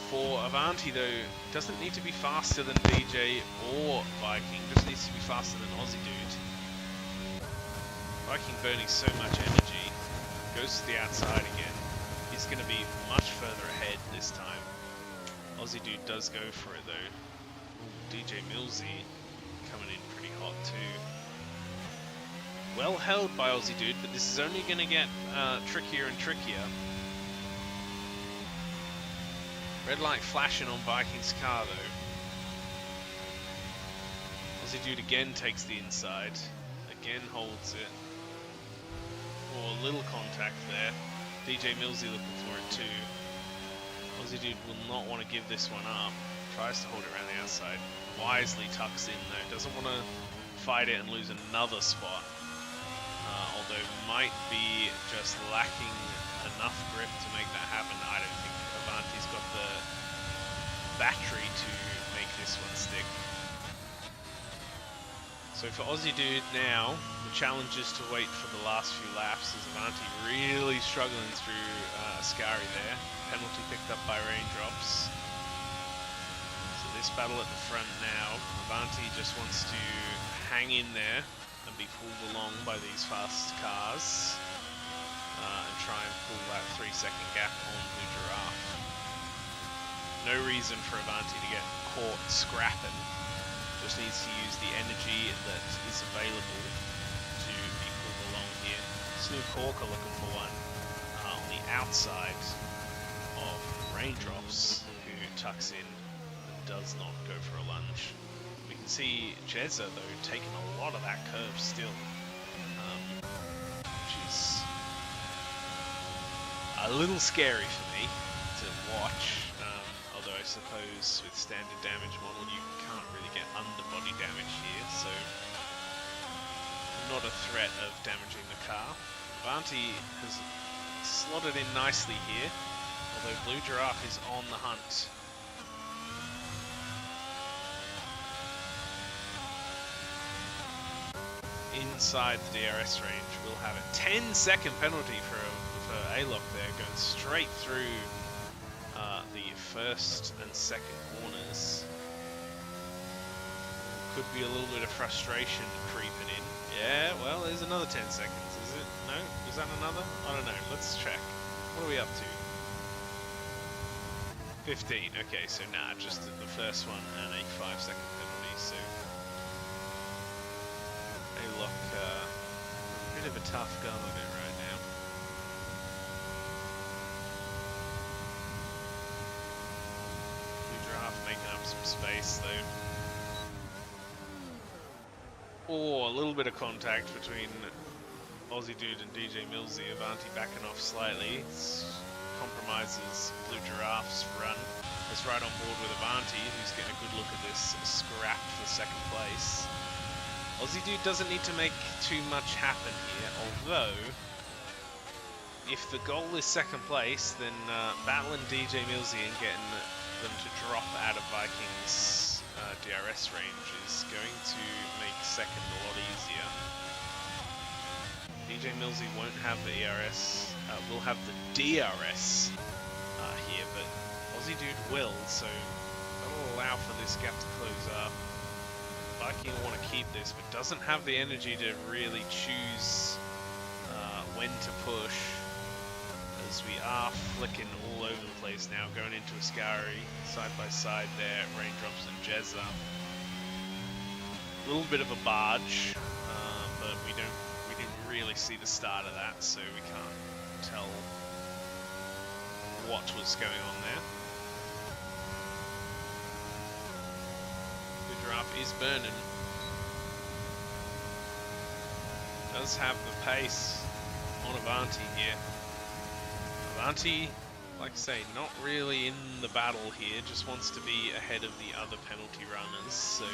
For Avanti though, doesn't need to be faster than DJ or Viking, just needs to be faster than Aussie Dude. Viking burning so much energy, goes to the outside again. He's going to be much further ahead this time. Aussie Dude does go for it though. DJ Millsy coming in pretty hot too. Well held by Aussie Dude, but this is only going to get trickier and trickier. Red light flashing on Viking's car though. Aussie Dude again takes the inside, again holds it. Or a little contact there. DJ Millsy looking for it too. Aussie Dude will not want to give this one up. Tries to hold it around the outside. Wisely tucks in though. Doesn't want to fight it and lose another spot. Although might be just lacking enough grip to make that happen. I don't think Avanti's got the battery to make this one stick. So for Aussie Dude now, the challenge is to wait for the last few laps as Avanti really struggling through Ascari there. Penalty picked up by Raindrops. So this battle at the front now, Avanti just wants to hang in there and be pulled along by these fast cars and try and pull that 3-second gap on Blue Giraffe. No reason for Avanti to get caught scrapping. Just needs to use the energy that is available to be pulled along here. Snoop Corker looking for one on the outside of Raindrops, who tucks in and does not go for a lunge. We can see Jezza, though, taking a lot of that curve still, which is a little scary for me to watch. Although I suppose with standard damage model you can't really get underbody damage here, so not a threat of damaging the car. Avanti has slotted in nicely here, although Blue Giraffe is on the hunt. Inside the DRS range, we'll have a 10-second penalty for A-Lock there, going straight through the first and second corners. Could be a little bit of frustration creeping in. Yeah, well, there's another 10 seconds, is it? No? Was that another? I don't know. Let's check. What are we up to? 15. Okay, so nah, just the first one and a 5-second penalty, so A-Lock, bit of a tough go of it right now. Making up some space though. Oh, a little bit of contact between Aussie Dude and DJ Millsy. Avanti backing off slightly. Compromises Blue Giraffe's run. It's right on board with Avanti, who's getting a good look at this scrap for second place. Aussie Dude doesn't need to make too much happen here, although if the goal is second place, then battling DJ Millsy and getting them to drop out of Vikings' DRS range is going to make second a lot easier. DJ Millsy won't have the ERS, will have the DRS here, but Aussie Dude will, so that'll allow for this gap to close up. Viking will want to keep this, but doesn't have the energy to really choose when to push, as we are flicking all over the place now, going into Ascari, side by side there, Raindrops and Jezza. A little bit of a barge, but we didn't really see the start of that, so we can't tell what was going on there. The Giraffe is burning. Does have the pace on Avanti here. Avanti, like I say, not really in the battle here, just wants to be ahead of the other penalty runners. So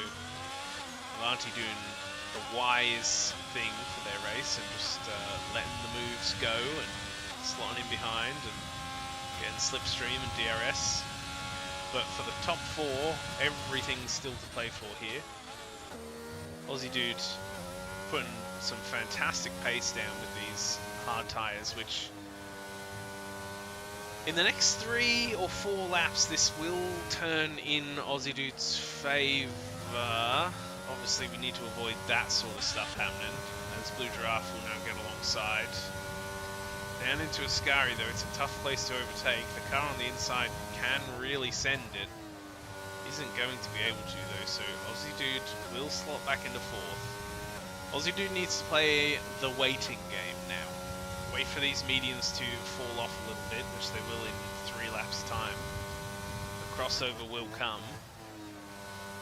Avanti doing the wise thing for their race and just letting the moves go and slotting in behind and getting slipstream and DRS. But for the top four, everything's still to play for here. Aussie Dude putting some fantastic pace down with these hard tyres, which in the next 3 or 4 laps, this will turn in Aussie Dude's favour. Obviously, we need to avoid that sort of stuff happening, as Blue Giraffe will now get alongside. Down into Ascari, though, it's a tough place to overtake. The car on the inside can really send it. Isn't going to be able to, though, so Aussie Dude will slot back into 4th. Aussie Dude needs to play the waiting game now. Wait for these mediums to fall off a little bit, which they will in 3 laps' time. The crossover will come,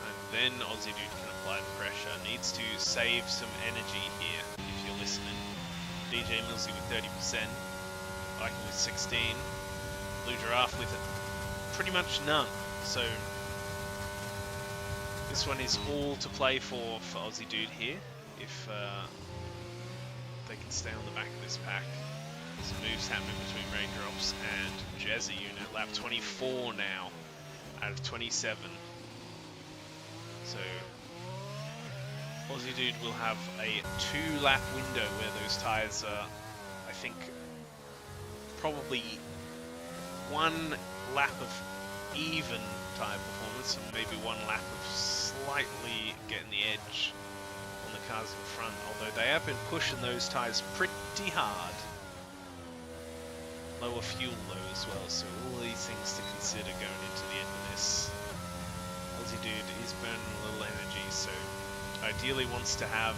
and then Aussie Dude can apply the pressure. Needs to save some energy here, if you're listening. DJ Millsy with 30%, Viking with 16, Blue Giraffe with pretty much none. So this one is all to play for Aussie Dude here, if they can stay on the back of this pack. Some moves happening between Raindrops and Jezza unit. Lap 24 now out of 27. So Aussie Dude will have a 2-lap window where those tyres are, I think, probably 1 lap of even tyre performance and maybe 1 lap of slightly getting the edge on the cars in front, although they have been pushing those tyres pretty hard. Lower fuel though as well, so all these things to consider going into the end of this. Aussie Dude is burning a little energy, so ideally wants to have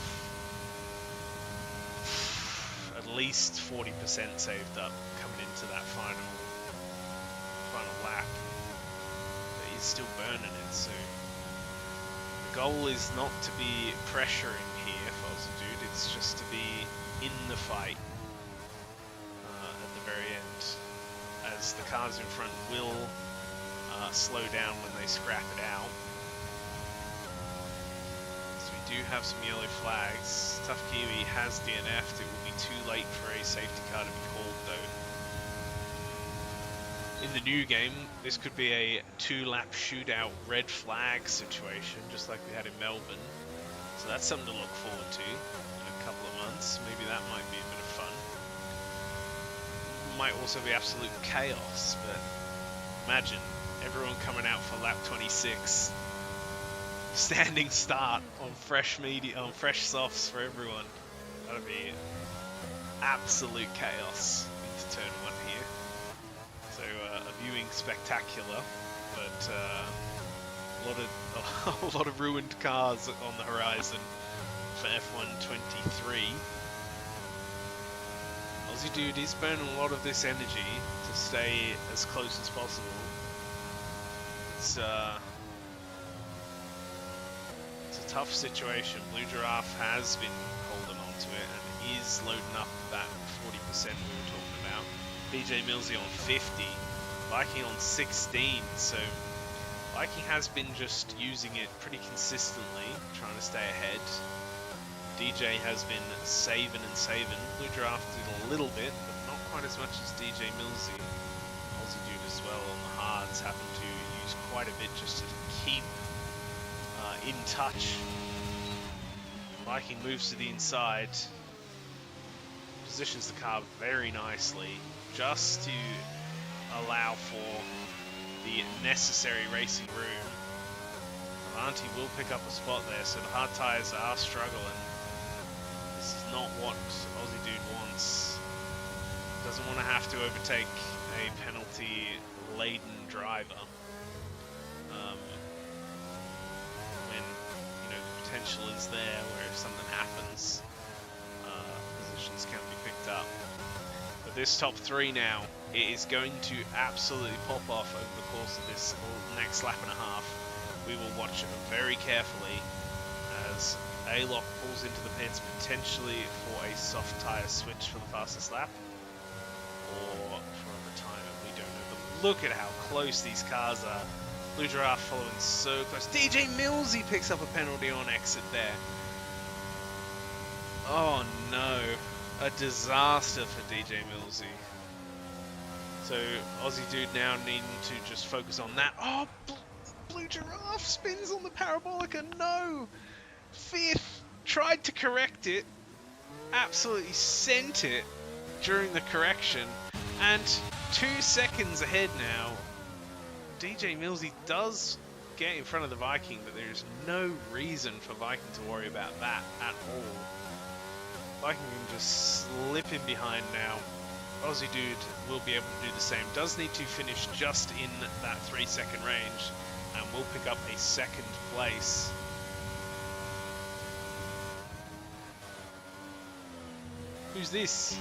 at least 40% saved up coming into that final lap. But he's still burning it, so the goal is not to be pressuring here for Aussie Dude, it's just to be in the fight at the very end, as the cars in front will slow down when they scrap it out. So we do have some yellow flags. Tough Kiwi has DNF'd. It will be too late for a safety car to be called though. In the new game, this could be a 2-lap shootout red flag situation, just like we had in Melbourne. So that's something to look forward to in a couple of months. Maybe that might be a bit of fun. Might also be absolute chaos, but imagine everyone coming out for lap 26, standing start on fresh softs for everyone. That'd be absolute chaos into turn 1 here. So a viewing spectacular, but a lot of ruined cars on the horizon for F1 23. Aussie Dude is burning a lot of this energy to stay as close as possible. It's a tough situation. Blue Giraffe has been holding on to it and is loading up that 40% we were talking about. DJ Millsy on 50, Viking on 16, so Viking has been just using it pretty consistently, trying to stay ahead. DJ has been saving and saving. Blue Giraffe did a little bit, but not quite as much as DJ Millsy. Aussie Dude as well on the hards, happened to use quite a bit just to keep in touch. Viking moves to the inside, positions the car very nicely, just to allow for the necessary racing room. Avanti will pick up a spot there, so the hard tyres are struggling. This is not what Aussie Dude wants. Doesn't want to have to overtake a penalty-laden driver when the potential is there, where if something happens, positions can be picked up. But this top 3 now, it is going to absolutely pop off over the course of this next lap and a half. We will watch it very carefully as A-Lock pulls into the pits, potentially for a soft tyre switch for the fastest lap, or for a retirement, we don't know. But look at how close these cars are. Blue Giraffe following so close. DJ Millsy picks up a penalty on exit there. Oh no, a disaster for DJ Millsy. So Aussie Dude now needing to just focus on that. Oh, Blue Giraffe spins on the parabolica. No, 5th, tried to correct it, absolutely sent it during the correction, and 2 seconds ahead now. DJ Millsy does get in front of the Viking, but there's no reason for Viking to worry about that at all. Viking can just slip in behind now. Aussie Dude will be able to do the same. Does need to finish just in that 3-second range, and will pick up a 2nd place. Who's this?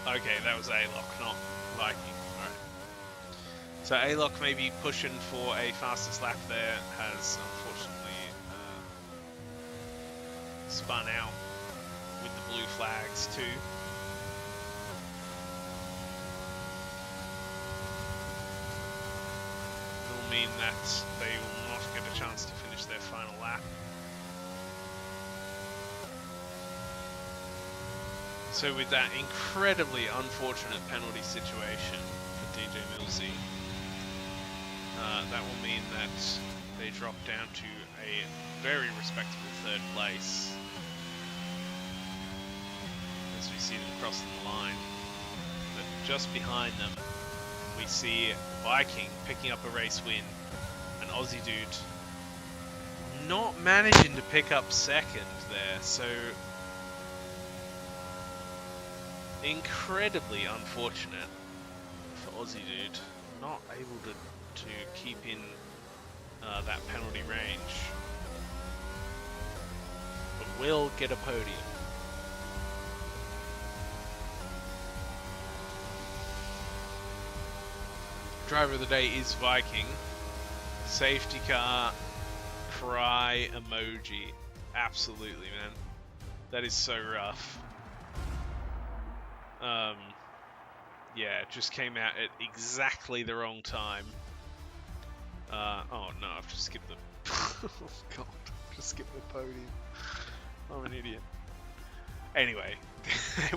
Okay, that was A-Lock, not Viking. Alright. So A-Lock may be pushing for a fastest lap there, has unfortunately spun out with the blue flags too. Will mean that they will not get a chance to finish their final lap. So with that incredibly unfortunate penalty situation for DJ Millsy, that will mean that they drop down to a very respectable third place as we see them crossing the line. But just behind them, we see Viking picking up a race win. An Aussie dude not managing to pick up second there, so incredibly unfortunate for Aussie dude, not able to keep in that penalty range, but will get a podium. Driver of the day is Viking. Safety car cry emoji. Absolutely, man. That is so rough. Yeah, it just came out at exactly the wrong time. Oh no, I've just skipped the... oh god, just skipped the podium. I'm an idiot. Anyway,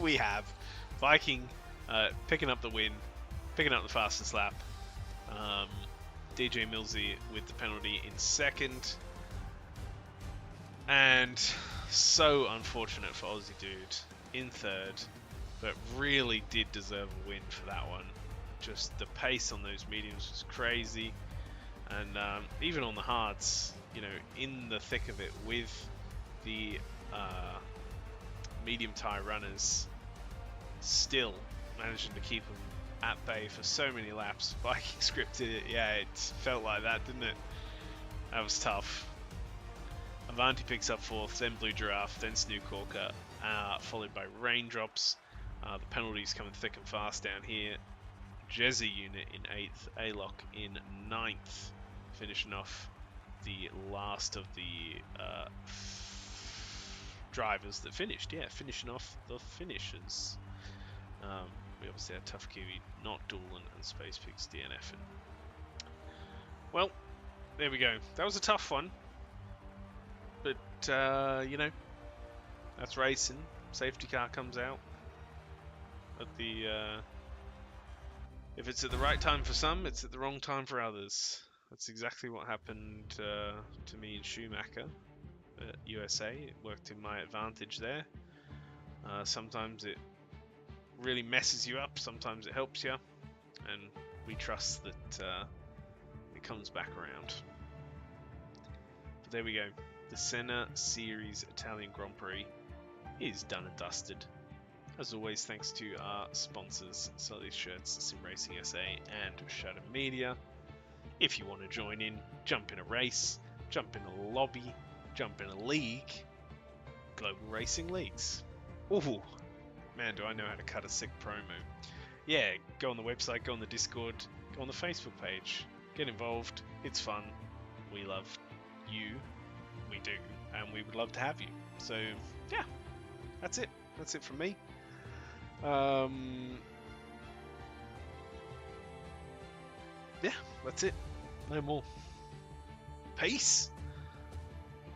we have Viking picking up the win, picking up the fastest lap. DJ Millsy with the penalty in second. And so unfortunate for Aussie Dude in third, but really did deserve a win for that one. Just the pace on those mediums was crazy. And even on the hards, you know, in the thick of it with the medium tyre runners, still managing to keep them at bay for so many laps. Viking scripted it, yeah, it felt like that, didn't it? That was tough. Avanti picks up fourth, then Blue Giraffe, then Snoo Corker, followed by Raindrops. The penalties coming thick and fast down here. Jezzy Unit in 8th, A-Lock in 9th, finishing off the last of the drivers that finished. Yeah, finishing off the finishers. We obviously had Tough Kiwi, Not Doolan, and Space Pigs DNFing. Well, there we go. That was a tough one. But, you know, that's racing. Safety car comes out at the... if it's at the right time for some, it's at the wrong time for others. That's exactly what happened to me in Schumacher at USA. It worked in my advantage there. Sometimes it really messes you up, sometimes it helps you, and we trust that it comes back around. But there we go. The Senna Series Italian Grand Prix is done and dusted. As always, thanks to our sponsors, Sully's Shirts, Sim Racing SA, and Shadow Media. If you want to join in, jump in a race, jump in a lobby, jump in a league, Global Racing Leagues. Ooh, man, do I know how to cut a sick promo. Yeah, go on the website, go on the Discord, go on the Facebook page, get involved, it's fun, we love you, we do, and we would love to have you. So, yeah, that's it from me. Yeah, that's it. No more. Peace.